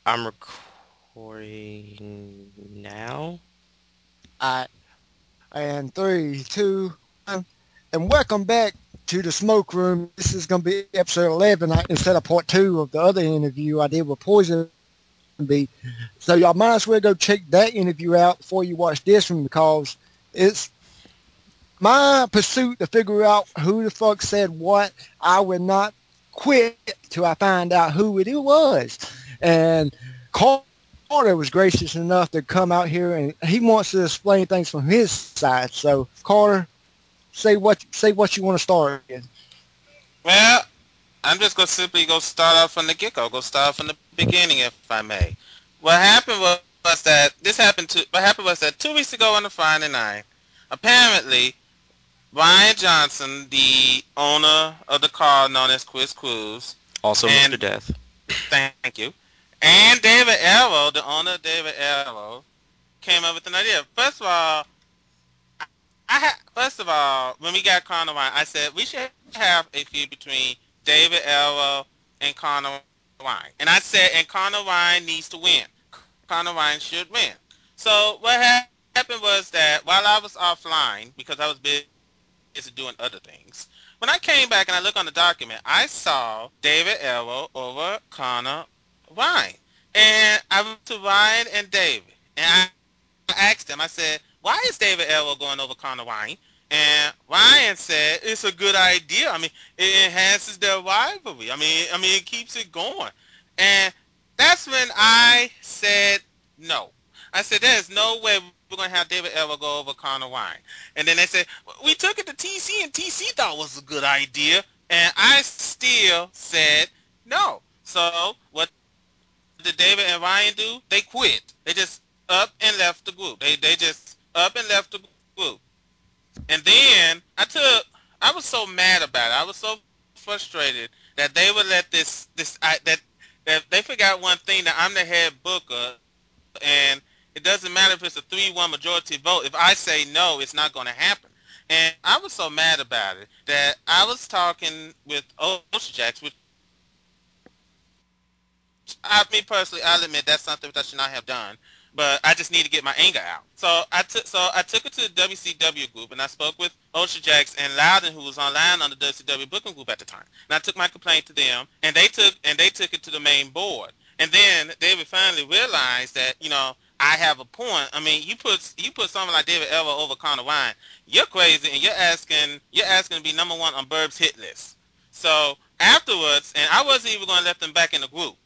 I'm recording now. Alright, and three, two, one, and welcome back to the smoke room. This is going to be episode 11 instead of part two of the other interview I did with Poison Bee. So y'all might as well go check that interview out before you watch this one because it's my pursuit to figure out who the fuck said what. I would not quit till I find out who it was. And Carter was gracious enough to come out here and he wants to explain things from his side. So Carter, say what you want to start with. Well, I'm just gonna simply go start off from the get-go. Go start from the beginning, if I may. What happened was that What happened was that 2 weeks ago on the Friday night, apparently Ryan Johnson, the owner of the car known as Quiz Cruise, Also, and Mr. Death. thank you, and David Arrow, the owner of David Arrow, came up with an idea. First of all, when we got Conor Ryan, I said we should have a feud between David Arrow and Conor Ryan. And I said, and Conor Ryan needs to win. Conor Ryan should win. So what happened was that while I was offline, because I was busy doing other things, when I came back and I looked on the document, I saw David Arrow over Conor Ryan. And I went to Ryan and David. And I asked him, I said, why is David Arrow going over Conor Ryan? And Ryan said, it's a good idea. I mean, it enhances their rivalry. I mean, it keeps it going. And that's when I said no. I said, there's no way we're going to have David Arrow go over Conor Ryan. And then they said, we took it to TC, and TC thought it was a good idea. And I still said no. So what did David and Ryan do? They quit. They just up and left the group. They just up and left the group. And then I was so mad about it. I was so frustrated that they would let that they forgot one thing, that I'm the head booker, and it doesn't matter if it's a 3-1 majority vote. If I say no, it's not going to happen. And I was so mad about it that I was talking with Ocean Jacks, which me personally, I'll admit that's something that I should not have done. But I just need to get my anger out. So I took it to the WCW group, and I spoke with Ocean Jacks and Louden, who was online on the WCW booking group at the time. And I took my complaint to them, and they took it to the main board. And then David finally realized that, I have a point. I mean, you put someone like David Elva over Conor Ryan, you're crazy, and you're asking to be number one on Burb's hit list. So afterwards, and I wasn't even going to let them back in the group.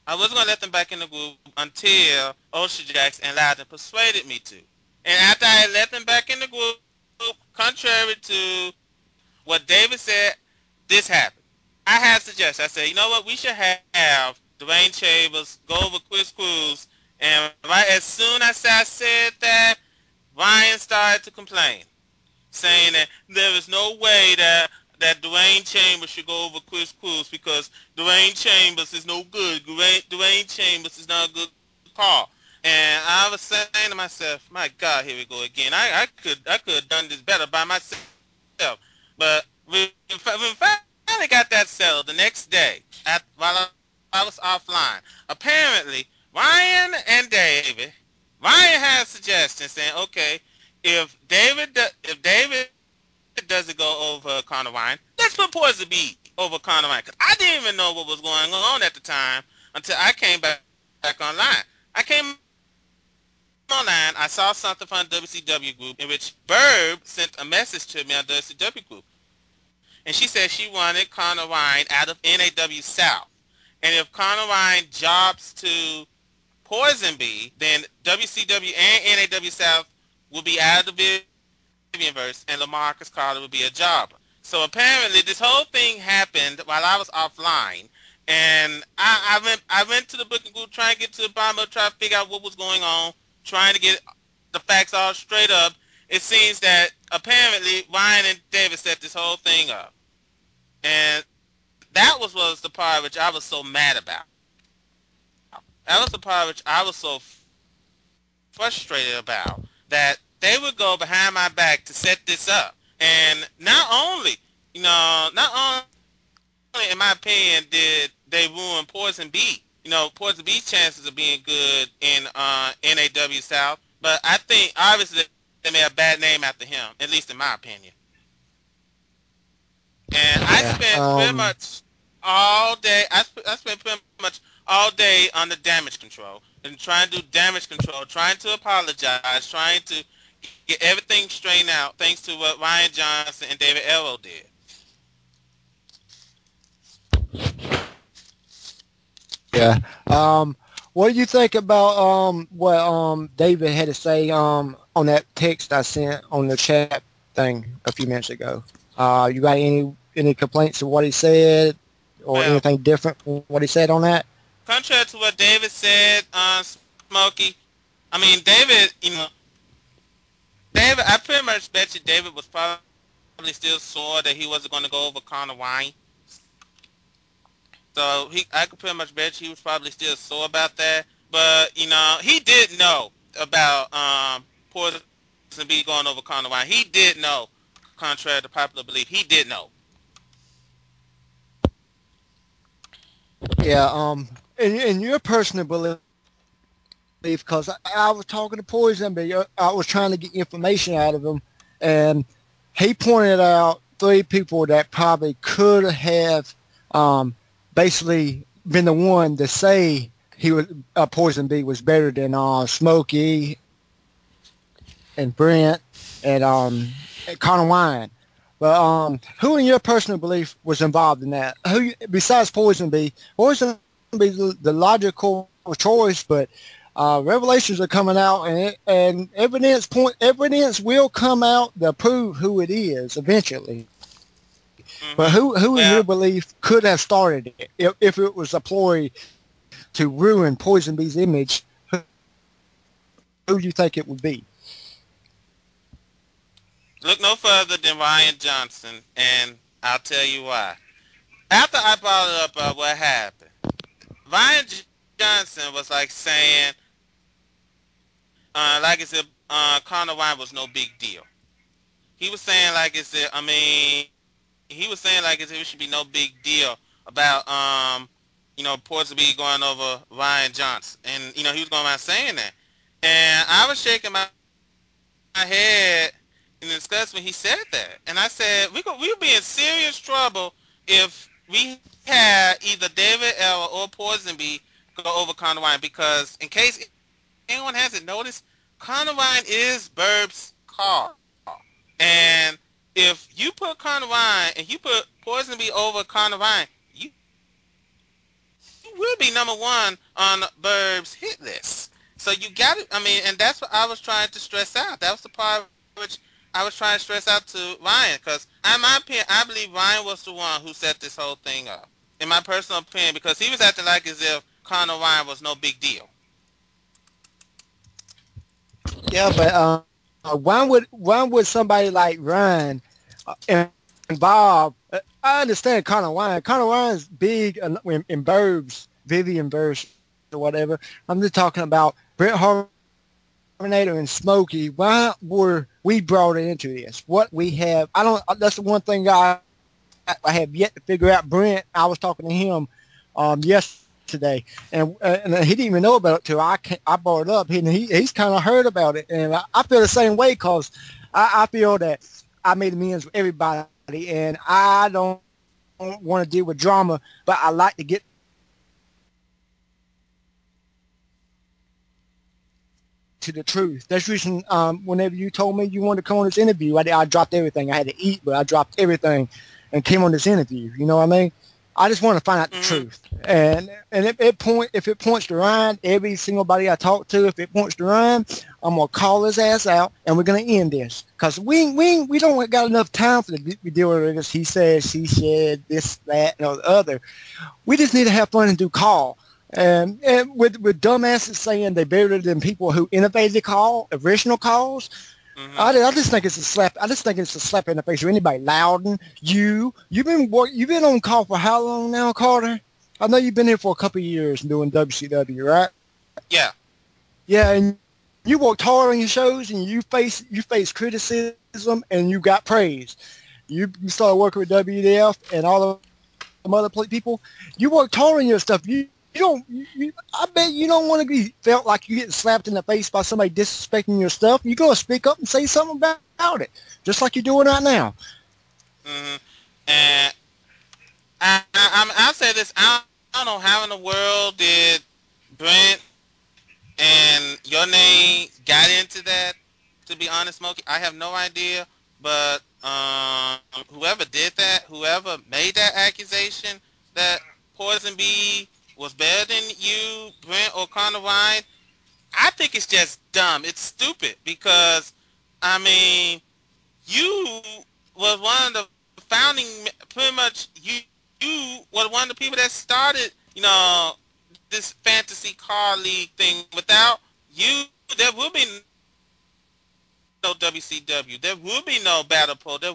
I wasn't going to let them back in the group until Ocean Jacks and Loudon persuaded me to. And after I let them back in the group, contrary to what David said, this happened. I had suggested, I said, you know what, we should have Dwayne Chambers go over Chris Cruz. And right as soon as I said that, Ryan started to complain, saying that there is no way that Dwayne Chambers should go over Chris Cruz because Dwayne Chambers is no good. Dwayne Chambers is not a good call. And I was saying to myself, my God, here we go again. I could have done this better by myself. But we finally got that settled the next day while I was offline. Apparently, Ryan had suggestions saying, okay, if David doesn't go over Conor Ryan, let's put Poison Bee over Conor Ryan. Because I didn't even know what was going on at the time until I came back online. I came online, I saw something from the WCW group in which Burb sent a message to me on the WCW group. And she said she wanted Conor Ryan out of NAW South. And if Conor Ryan jobs to Poison Bee, then WCW and NAW South will be out of the Verse, and LaMarcus Carter would be a jobber. So apparently this whole thing happened while I was offline, and I went to the booking group trying to get to the bottom of it, trying to figure out what was going on, trying to get the facts all straight up. It seems that apparently Ryan and David set this whole thing up, and that was the part which I was so mad about. That was the part which I was so frustrated about, that they would go behind my back to set this up. And not only in my opinion, did they ruin Poison Bee, Poison B's chances of being good in NAW South. But I think obviously they made a bad name after him, at least in my opinion. And I Yeah. spent pretty much all day. I spent pretty much all day on the damage control and trying to do damage control, trying to apologize, trying to get everything straightened out. Thanks to what Ryan Johnson and David Arrow did. Yeah. What do you think about what David had to say on that text I sent on the chat thing a few minutes ago? You got any complaints of what he said or anything different from what he said on that? Contrary to what David said, Smokey, I mean David, David, I pretty much bet you David was probably still sore that he wasn't going to go over Conor Wine. So I could pretty much bet you he was probably still sore about that. But he did know about Poison B going over Conor Wine. He did know, contrary to popular belief. He did know. Yeah. In your personal belief, because I was talking to Poison B, I was trying to get information out of him, and he pointed out 3 people that probably could have basically been the one to say he was Poison B was better than Smokey and Brent and Conor Wine. But who in your personal belief was involved in that? Who besides Poison B? Poison B the logical choice, but revelations are coming out, and evidence will come out to prove who it is eventually. Mm-hmm. But who in your belief could have started it if it was a ploy to ruin Poison B's image? Who do you think it would be? Look no further than Ryan Johnson, and I'll tell you why. After I brought it up about what happened, Ryan Johnson was like saying, like I said, Conor Wine was no big deal. He was saying like I said, he was saying like I said, it should be no big deal about Poison B going over Ryan Johnson, and he was going around saying that, and I was shaking my head in disgust when he said that, and I said we would be in serious trouble if we had either David L or Poison B go over Conor Wine, because in case anyone hasn't noticed, Conor Wine is Burb's car, and if you put Conor Wine and you put Poison B over Conor Wine, you will be number 1 on Burb's hit list. So you got it. I mean, and that's what I was trying to stress out. That was the part which I was trying to stress out to Ryan, because in my opinion, I believe Ryan was the one who set this whole thing up. In my personal opinion, because he was acting like as if Conor Wine was no big deal. Yeah, but why would somebody like Ryan involve? I understand Conor Wine. Conor Wine's big in Burbs, Vivian Burbs or whatever. I'm just talking about Brett Harmonator and Smokey. Why were we brought into this? What we have, that's the one thing I have yet to figure out. Brent, I was talking to him yesterday, and he didn't even know about it till I brought it up. He's kind of heard about it, and I feel the same way, because I feel that I made amends with everybody, and I don't want to deal with drama, but I like to get to the truth. That's the reason whenever you told me you wanted to come on this interview, I dropped everything. I had to eat, but I dropped everything and came on this interview. You know what I mean? I just want to find out the truth. And if it points to Ryan, every single body I talk to, if it points to Ryan, I'm gonna call his ass out, and we're gonna end this, because we don't got enough time for to be dealing with this. He said, she said, this, that, and the other. We just need to have fun and do call. And with dumbasses saying they're better than people who innovated the call, original calls. Mm-hmm. I just think it's a slap. I just think it's a slap in the face of anybody. Louden, you've been on call for how long now, Carter? I know you've been here for a couple of years doing WCW, right? Yeah. Yeah, and you worked hard on your shows, and you face criticism, and you got praise. You started working with WDF and all the other people. You worked hard on your stuff. You don't. I bet you don't want to be felt like you're getting slapped in the face by somebody disrespecting your stuff. You're gonna speak up and say something about it, just like you're doing right now. Hmm. And I'll say this. I don't know how in the world did Brent and your name got into that. To be honest, Smokey, I have no idea. But whoever did that, whoever made that accusation that Poison B was better than you, Brent or Connor Ryan, I think it's just dumb. It's stupid because, I mean, you was one of the founding, pretty much you was one of the people that started, this fantasy car league thing. Without you, there would be no WCW. There would be no Battle Pro. There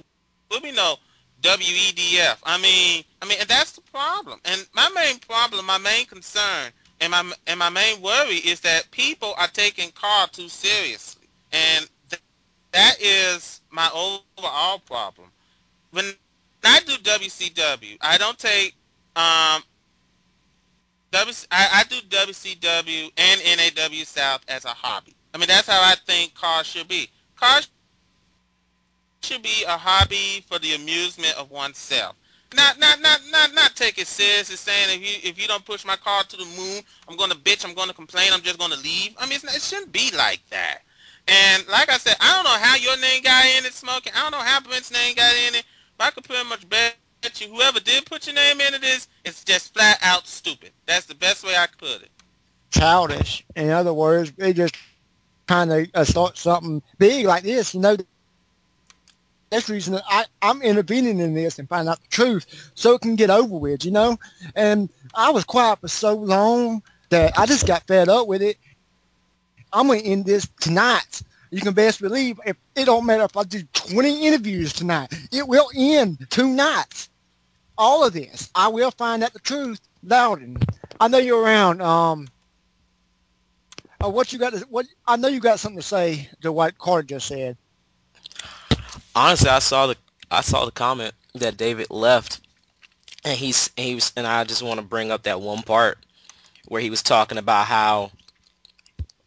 would be no WEDF. And that's the problem. And my main problem, my main concern, and my main worry is that people are taking car too seriously, and that is my overall problem. When I do WCW, I don't take I do WCW and NAW South as a hobby. I mean, that's how I think cars should be. Cars should be a hobby for the amusement of oneself. Not take it seriously, saying if you don't push my car to the moon, I'm gonna bitch, I'm gonna complain, I'm just gonna leave. I mean, it shouldn't be like that. And like I said, I don't know how your name got in it, Smoking. I don't know how Brent's name got in it, but I could pretty much bet you whoever did put your name into this, it's just flat out stupid. That's the best way I could put it. Childish. In other words, they just kind of start something big like this. That's the reason that I'm intervening in this and find out the truth so it can get over with, And I was quiet for so long that I just got fed up with it. I'm going to end this tonight. You can best believe it don't matter if I do 20 interviews tonight. It will end tonight. All of this. I will find out the truth. Louden. I know you're around. What you got? I know you got something to say to what Carter just said. Honestly, I saw the comment that David left, and and I just want to bring up that one part where he was talking about how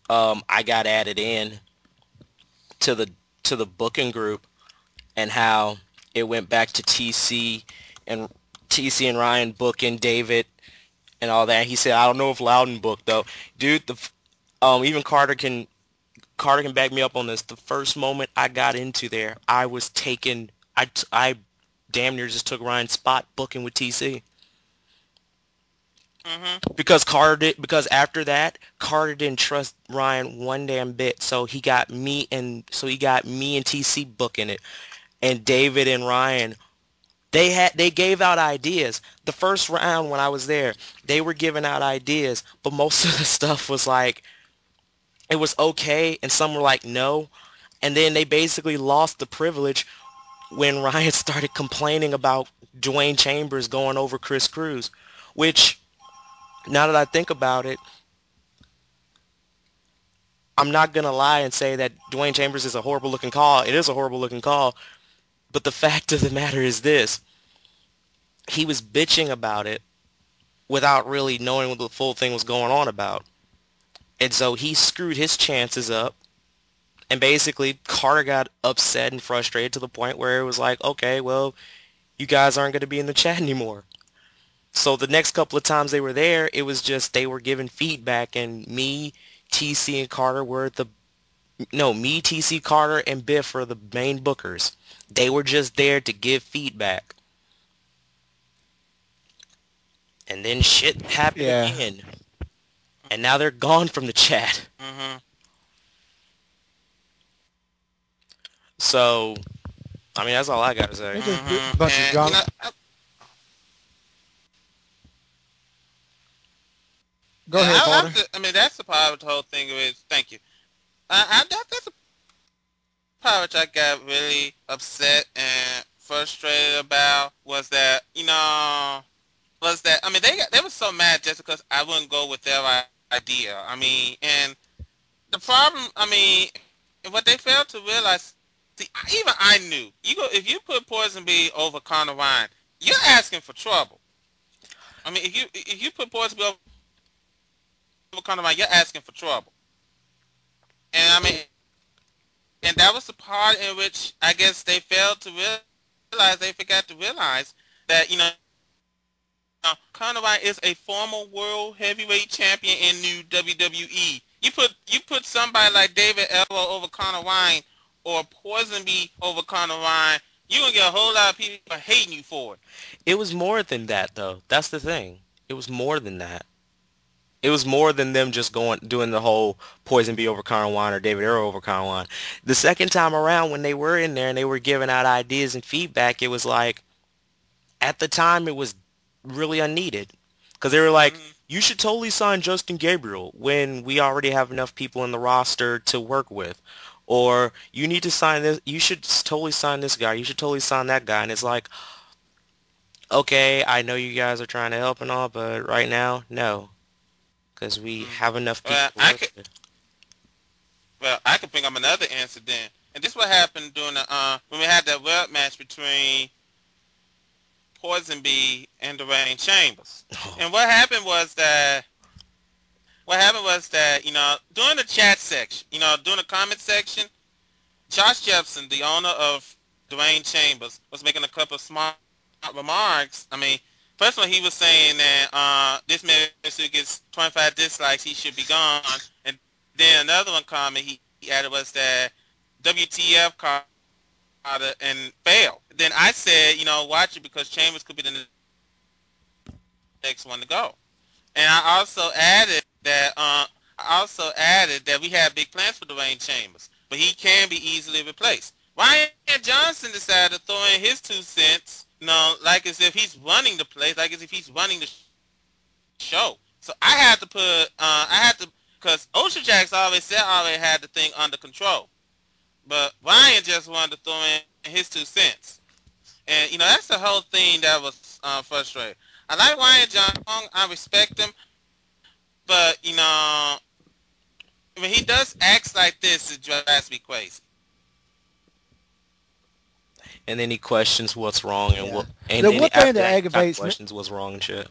I got added in to the booking group, and how it went back to TC and Ryan booking David and all that. He said, I don't know if Loudon booked though, dude. Even Carter can back me up on this. The first moment I got into there, I was taken. I damn near just took Ryan's spot booking with TC. Mm-hmm. Because after that, Carter didn't trust Ryan one damn bit. So he got me and TC booking it. And David and Ryan, they gave out ideas. The first round when I was there, they were giving out ideas, but most of the stuff was like, it was okay, and some were like no. And then they basically lost the privilege when Ryan started complaining about Dwayne Chambers going over Chris Cruz, which, now that I think about it, I'm not going to lie and say that Dwayne Chambers is a horrible looking call. It is a horrible looking call. But the fact of the matter is this. He was bitching about it without really knowing what the full thing was going on about. And so he screwed his chances up. And basically, Carter got upset and frustrated to the point where it was like, okay, well, you guys aren't going to be in the chat anymore. So the next couple of times they were there, it was just they were giving feedback, and me, TC, and Carter were me, TC, Carter, and Biff were the main bookers. They were just there to give feedback. And then shit happened again. And now they're gone from the chat. Mm-hmm. So, I mean, that's all I got to say. Mm-hmm. Bunch of drama. Go ahead, Carter. I mean, that's the part of the whole thing is, thank you. That's the part which I got really upset and frustrated about was that, I mean, they were so mad just because I wouldn't go with their idea. I mean, and the problem, I mean, what they failed to realize, see, even I knew, if you put Poison B over Connor Ryan, you're asking for trouble. I mean, if you put Poison B over Conor Ryan, you're asking for trouble. And I mean, and that was the part in which I guess they failed to realize, they forgot to realize that, Conor Ryan is a former world heavyweight champion in new WWE. You put somebody like David Elbow over Conor Ryan or Poison Bee over Conor Ryan, you're going to get a whole lot of people hating you for it. It was more than that, though. That's the thing. It was more than that. It was more than them just doing the whole Poison Bee over Conor Ryan or David Arrow over Conor Ryan. The second time around when they were in there and they were giving out ideas and feedback, it was like, at the time, it was really unneeded. Because they were like, you should totally sign Justin Gabriel when we already have enough people in the roster to work with. Or you need to sign this. You should totally sign this guy. You should totally sign that guy. And it's like, okay, I know you guys are trying to help and all, but right now, no. Because we have enough people. I could bring up another answer then. And this is what happened during when we had that web match between Poison Bee and Dwayne Chambers. Oh. And what happened was that, during the chat section, during the comment section, Josh Jepson, the owner of Dwayne Chambers, was making a couple of smart remarks. I mean, first of all, he was saying that this man who gets 25 dislikes, he should be gone. And then another one comment he added was that WTF called it and failed. Then I said, watch it because Chambers could be the next one to go. And I also added that we have big plans for Dwayne Chambers, but he can be easily replaced. Ryan Johnson decided to throw in his 2 cents, like as if he's running the place, like as if he's running the show. So I had to because Ocean Jacks always had the thing under control. But Ryan just wanted to throw in his 2 cents. And, that's the whole thing that was frustrating. I like Ryan Johnson. I respect him. But, when he does acts like this, it drives me crazy. And then he questions what's wrong and the one thing that aggravates me, questions what's wrong and shit.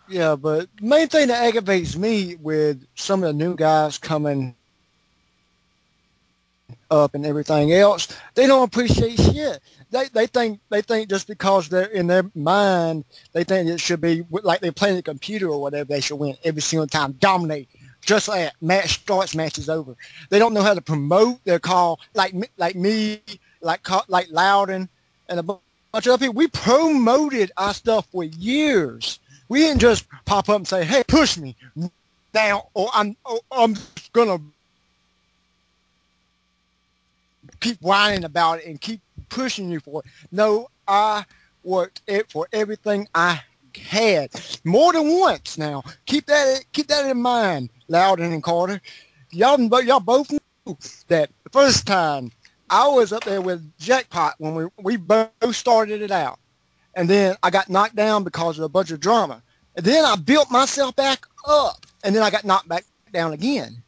Yeah, but the main thing that aggravates me with some of the new guys coming up and everything else, they don't appreciate shit. They think just because they're in their mind, they think it should be like they're playing the computer or whatever. They should win every single time, dominate. Just like match starts, match is over. They don't know how to promote their call like me, like Louden and a bunch of other people. We promoted our stuff for years. We didn't just pop up and say, "Hey, push me now," or I'm gonna keep whining about it and keep pushing you for it. No, I worked it for everything I had more than once. Now keep that in mind, Loudon and Carter. Y'all both know that the first time I was up there with Jackpot when we both started it out, and then I got knocked down because of a bunch of drama, and then I built myself back up, and then I got knocked back down again,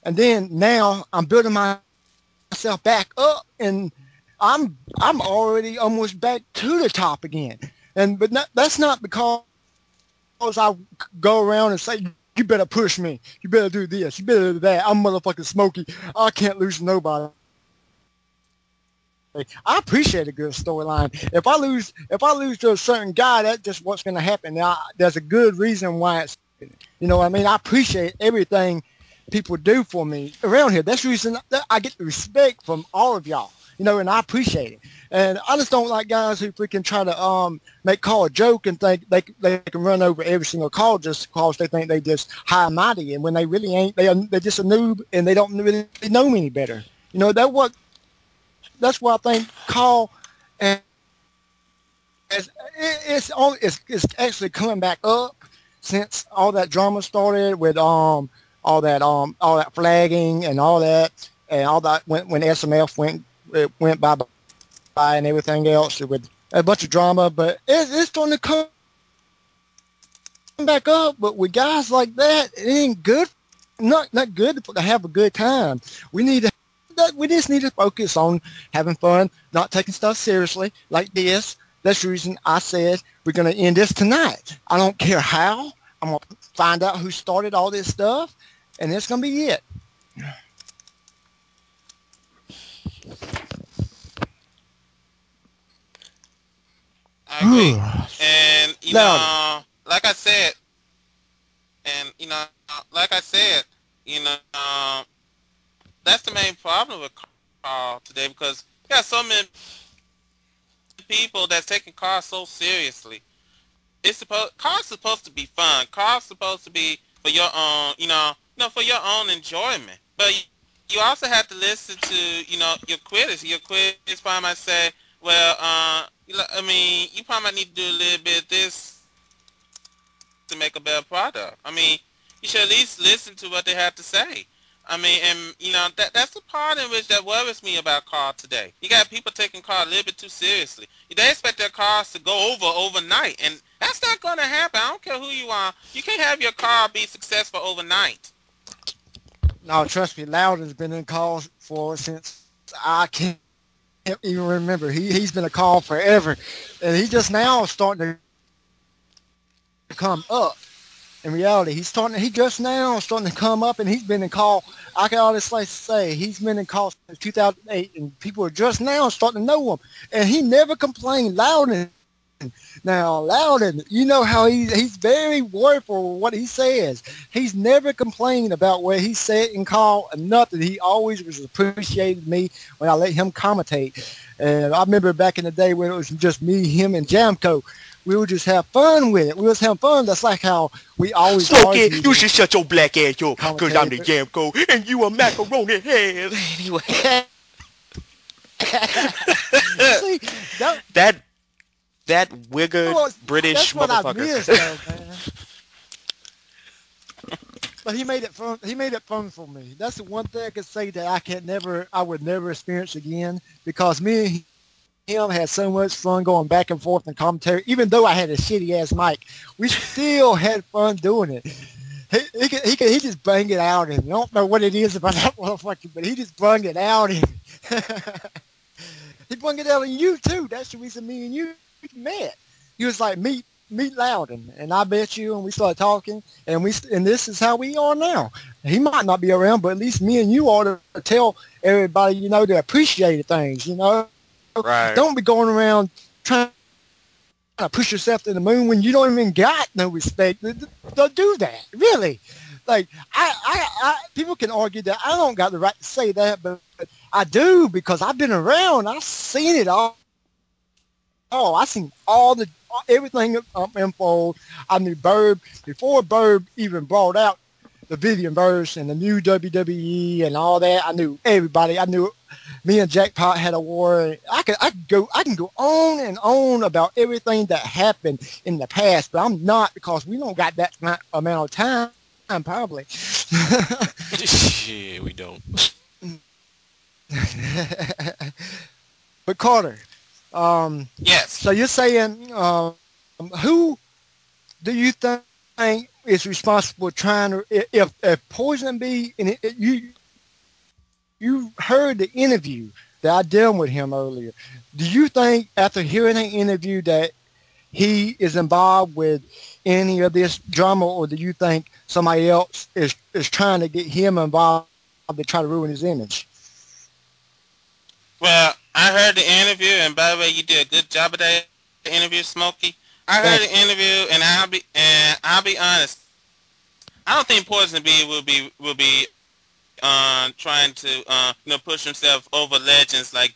and then now I'm building myself back up, and I'm already almost back to the top again. But that's not because I go around and say, you better push me, you better do this, you better do that. I'm motherfucking Smokey. I can't lose to nobody. I appreciate a good storyline. If I lose to a certain guy, that's just what's going to happen. Now, there's a good reason why it's, you know what I mean? I appreciate everything people do for me around here. That's the reason that I get the respect from all of y'all, and I appreciate it. And I just don't like guys who freaking try to make call a joke and think they can run over every single call just because they think they just high and mighty, and when they really ain't. They're just a noob and they don't really know me any better. That's what I think call, and it's actually coming back up since all that drama started with all that flagging and all that when SMF went bye and everything else with a bunch of drama, but it's starting to come back up. But with guys like that, it ain't good. Not good to have a good time. We just need to focus on having fun, not taking stuff seriously like this. That's the reason I said we're going to end this tonight. I don't care how. I'm gonna find out who started all this stuff, and that's gonna be it. I agree. And Loud. like I said, like I said, you know, that's the main problem with Carl today, because you got so many people that's taking cars so seriously. Cars supposed to be fun. Cars supposed to be for your own, for your own enjoyment. But you also have to listen to, your critics. Your critics probably might say, well, you probably might need to do a little bit of this to make a better product. I mean, you should at least listen to what they have to say. I mean, and that's the part in which that worries me about cars today. You got people taking cars a little bit too seriously. They expect their cars to go overnight, and that's not going to happen. I don't care who you are. You can't have your car be successful overnight. No, trust me, Loudon's been in calls for since I can't even remember. He's been a call forever, and he just now starting to come up. In reality, he just now starting to come up, and he's been in call. I can honestly say he's been in call since 2008, and people are just now starting to know him. And he never complained. Loudon, you know how he's very worried for what he says. He's never complained about what he said in call and nothing. He always was appreciated me when I let him commentate. And I remember back in the day when it was just me, him, and Jamco. We would just have fun with it. We was having fun. That's like how we always Smokey, you should shut your black ass up, because I'm the Jamco and you a macaroni head. Anyway. See, that wigger British motherfucker. That's what I miss, though, man. But he made it fun. He made it fun for me. That's the one thing I could say that I would never experience again, because me and him had so much fun going back and forth in commentary. Even though I had a shitty ass mic, we still had fun doing it. He just bang it out, and I don't know what it is about that motherfucker, but he just bung it out, and he bung it out in you too. That's the reason me and you met. He was like, meet Loudon, and I met you, and we started talking, and this is how we are now. He might not be around, but at least me and you ought to tell everybody, to appreciate things, Right. Don't be going around trying to push yourself to the moon when you don't even got no respect. Don't do that, really. Like, I people can argue that I don't got the right to say that, but I do, because I've been around. I've seen it all. Oh, I seen everything unfold. I knew Burb before Burb even brought out the Vivian verse and the new WWE and all that. I knew everybody. I knew me and Jackpot had a war. I can go on and on about everything that happened in the past, but I'm not, because we don't got that amount of time, probably. Shit, we don't. But Carter, yes. So you're saying, who do you think is responsible for trying to, if Poison Bee, and you heard the interview that I did with him earlier, do you think after hearing the interview that he is involved with any of this drama, or do you think somebody else is trying to get him involved to try to ruin his image? Well, I heard the interview, and by the way, you did a good job of that interview, Smokey. I heard the interview, and I'll be honest. I don't think Poison Bee will be trying to push himself over legends like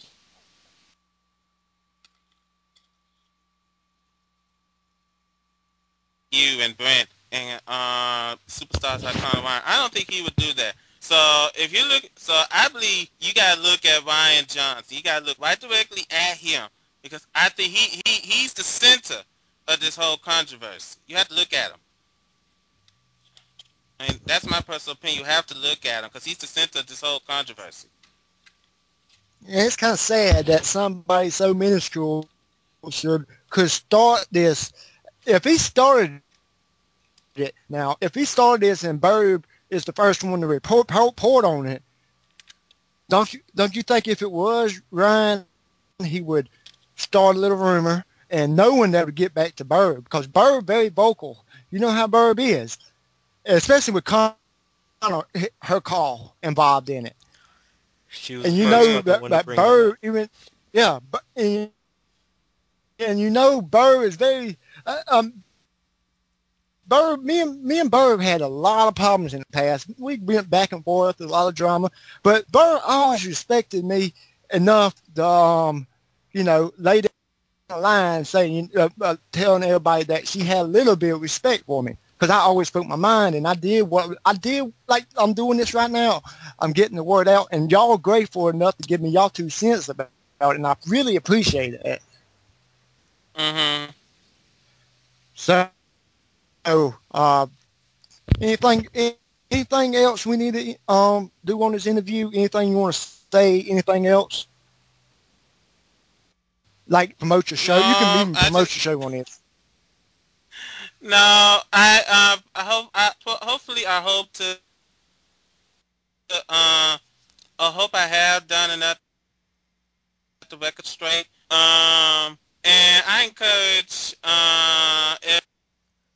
you and Brent and superstars like Conor Ryan. I don't think he would do that. So I believe you gotta look at Ryan Johnson. You gotta look right directly at him, because I think he's the center of this whole controversy. You have to look at him. I mean, that's my personal opinion. You have to look at him, because he's the center of this whole controversy. Yeah, it's kind of sad that somebody so minuscule could start this. If he started it now, if he started this and Burb is the first one to report on it, don't you think if it was Ryan, he would start a little rumor, and no one that would get back to Burb, because Burb very vocal. You know how Burb is, especially with Connor, her call involved in it. She was And the you first know fucking one to that bring it Burb up. even, yeah, and you know Burb is very, Burb, me and Burb had a lot of problems in the past. We went back and forth, a lot of drama, but Burb always respected me enough to, lay down the line saying, telling everybody that she had a little bit of respect for me. Because I always spoke my mind, and I did like I'm doing this right now. I'm getting the word out, and y'all grateful enough to give me y'all 2 cents about it, and I really appreciate it. Mm-hmm. So, anything else we need to do on this interview? Anything you want to say? Anything else? Like promote your show? You can No, even promote your show on this. no. Hopefully, I hope to. I hope I have done enough to the record straight. And I encourage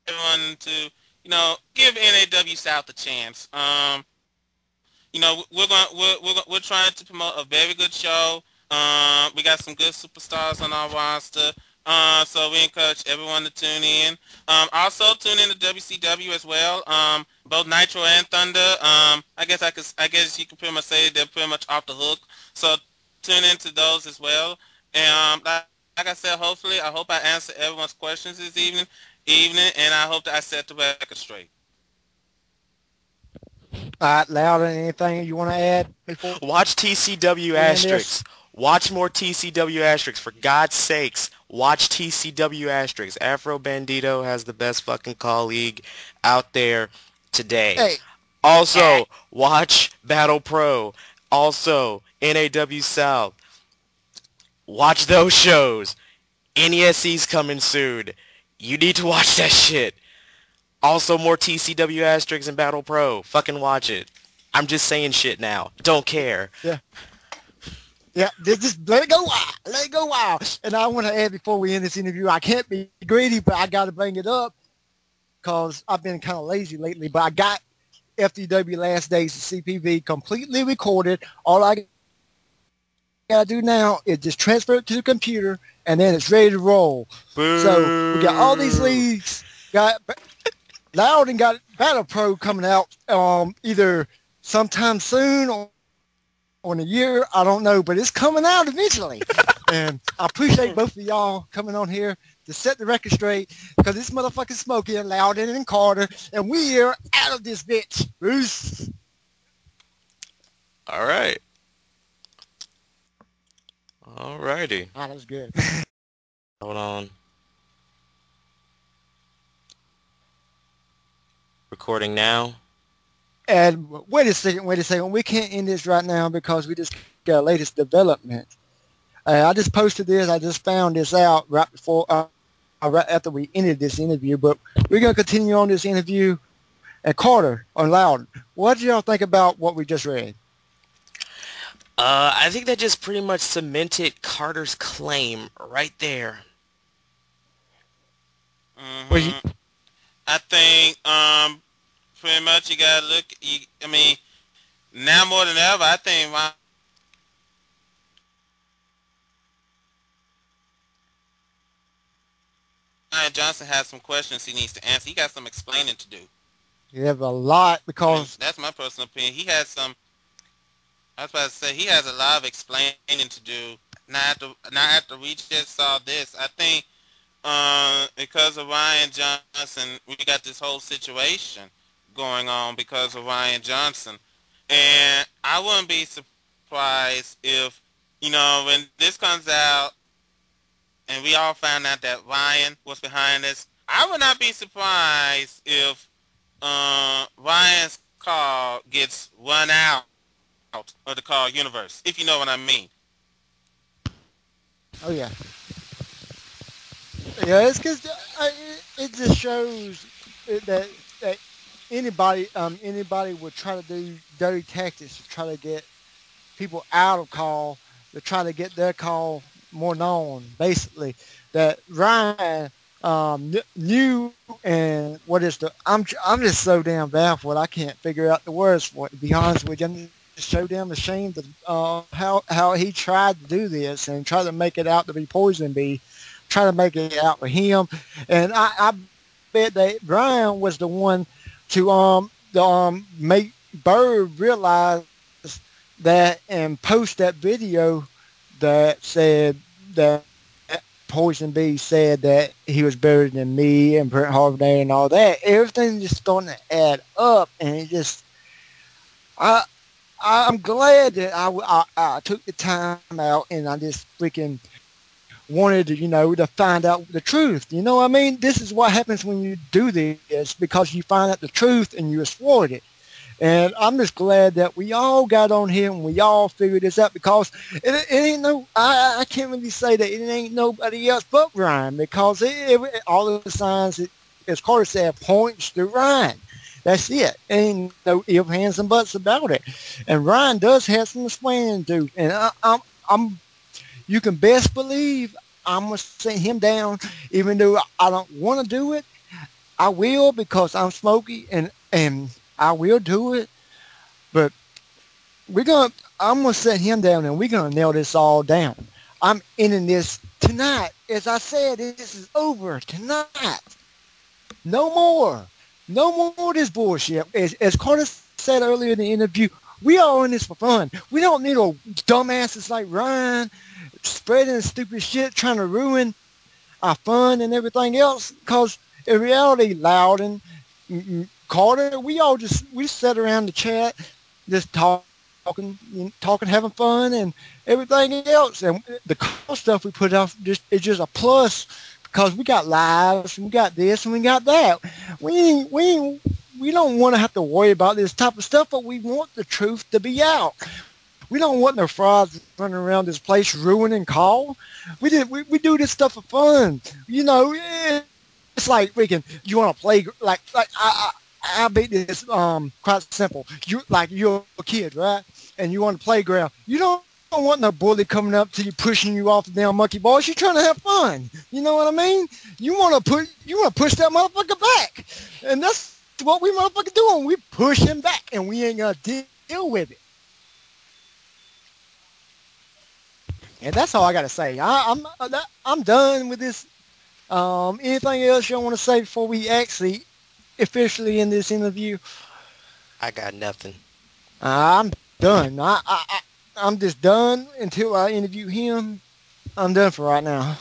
everyone to, give NAW South a chance. We're trying to promote a very good show. We got some good superstars on our roster. So we encourage everyone to tune in. Also tune in to WCW as well. Both Nitro and Thunder. I guess you can pretty much say they're pretty much off the hook. So tune into those as well. And like I said, I hope I answered everyone's questions this evening, and I hope that I set the record straight. All right, Louden, anything you want to add before Watch TCW we end this? asterisks. Watch more TCW asterisks. For God's sakes, watch TCW asterisks. Afro Bandito has the best fucking colleague out there today. Hey, Also, watch Battle Pro. Also, NAW South. Watch those shows. NESE's coming soon. You need to watch that shit. Also, more TCW asterisks and Battle Pro. Fucking watch it. I'm just saying shit now. Don't care. yeah, just let it go wild. Let it go wild. And I want to add before we end this interview, I can't be greedy, but I got to bring it up because I've been kind of lazy lately. But I got FTW Last Days of CPV completely recorded. All I got to do now is just transfer it to the computer, and then it's ready to roll. Boo. So we got all these leagues. Got Loud and got Battle Pro coming out either sometime soon or in a year. I don't know, but it's coming out eventually. And I appreciate both of y'all coming on here to set the record straight because this motherfucker's smoking Loudon and Carter, and we are out of this bitch. Bruce. All right. Alrighty. Ah, that was good. Hold on. Recording now. And wait a second. We can't end this right now because we just got latest development. I just posted this. I just found this out right before, right after we ended this interview. But we're gonna continue on this interview. And Carter on Loud, what do y'all think about what we just read? I think that just pretty much cemented Carter's claim right there. Mm-hmm. Well, I think pretty much you gotta look. Now more than ever, I think Ryan Johnson has some questions he needs to answer. He got some explaining to do. you have a lot because That's my personal opinion. He has some. I was about to say he has a lot of explaining to do. Not after we just saw this. I think because of Ryan Johnson, we got this whole situation going on because of Ryan Johnson, and I wouldn't be surprised if when this comes out and we all found out that Ryan was behind this. I would not be surprised if Ryan's car gets run out of the car universe, if you know what I mean. oh yeah, it's because it just shows that anybody would try to do dirty tactics to try to get people out of call, to try to get their call more known. Basically, that Ryan new and what is the? I'm just so damn baffled. I can't figure out the words for it. To be honest with you, I'm just so damn ashamed of how he tried to do this and try to make it out to be Poison Bee, try to make it out for him, and I bet that Brian was the one to make Bird realize that and post that video that said that Poison Bee said that he was better than me and Brent Harvey and all that. Everything just starting to add up, and it just I I'm glad that I took the time out and I just freaking wanted to, to find out the truth. You know what I mean? This is what happens when you do this, because you find out the truth and you exploit it. And I'm just glad that we all got on here and we all figured this out, because it ain't I can't really say that it ain't nobody else but Ryan, because all of the signs, as Carter said, points to Ryan. That's it. Ain't no ifs, ands, and buts about it. And Ryan does have some explaining to do. And I'm you can best believe I'm going to send him down, even though I don't want to do it. I will, because I'm Smokey, and I will do it. But I'm going to set him down, and we're going to nail this all down. I'm ending this tonight. As I said, this is over tonight. No more. No more of this bullshit. As Carter said earlier in the interview, we are in this for fun. We don't need a dumbasses like Ryan spreading stupid shit, trying to ruin our fun and everything else. Because in reality, Louden, Carter, we sat around the chat, just talking, having fun and everything else. And the cool stuff we put out is just a plus, because we got lives and we got this and we got that. We don't want to have to worry about this type of stuff, but we want the truth to be out. We don't want no frauds running around this place ruining call. We do this stuff for fun. It's like freaking, you want to play, like I beat this quite simple. You're a kid, right? And you on the playground. You don't want no bully coming up to you, pushing you off the damn monkey bars. You're trying to have fun. You know what I mean? You want to push that motherfucker back. And that's what we motherfucker doing. We push him back, and we ain't gonna deal with it. And that's all I gotta say. I'm done with this. Anything else y'all want to say before we actually officially end this interview? I got nothing. I'm done. I'm just done until I interview him. I'm done for right now.